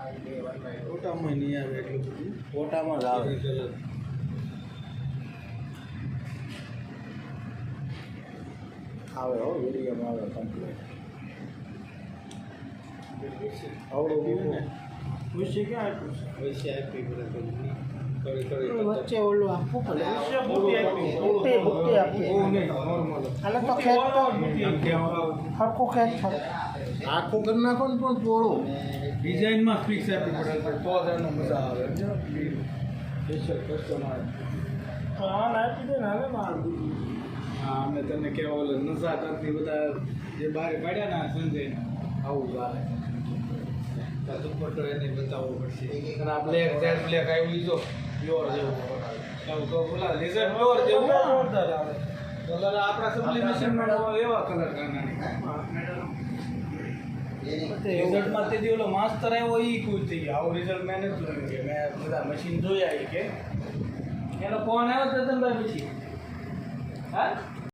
ફોટામાં નહીં આવે એટલું બધું. ફોટામાં જ આવે. આવે હો વિડીયોમાં આવે કમ્પ્લીટ. આવડો ને ખુશી ક્યાં આપ્યું છે? પૈસા આપી બરાબર વચ્ચે ઓલું આપવું પડે. બુટ્ટી આપી. બુટ્ટી આપી. બહુ નહીં, normal. હાલે તો ખેંચ તો હરખું ખેંચ થશે. આખું કરી નાખો ને પણ પોળું. ડિઝાઇનમાં ફિક્સ આપવી પડે તો જ એનો મજા આવે. Special customer. હા નાખી દે ને હવે મારું. હા અમે તને કેવા ઓલો નજાકતની બધા જે બહાર પાડ્યા ને સંજય આવું ચાલે. દુપટ્ટો એને બતાવવો પડશે. અને આ બ્લેક જેટ બ્લેક આવ્યું લીધો પ્યોર જેવું. એવું તો બોલા લેઝર પ્યોર જેવું જોરદાર આવે. કલર આપણા સપ્લિમેશનમાં એવા કલર કાઢવાના. રિઝલ્ટમાં તે ઓલો માસ્ટર આવ્યો એ ખુશ થઈ ગયો. આવું રિઝલ્ટ મેં નથી જોયું કે મેં બધા મશીન જોયા કે એનો ફોન આવ્યો ચેતનભાઈ પછી હા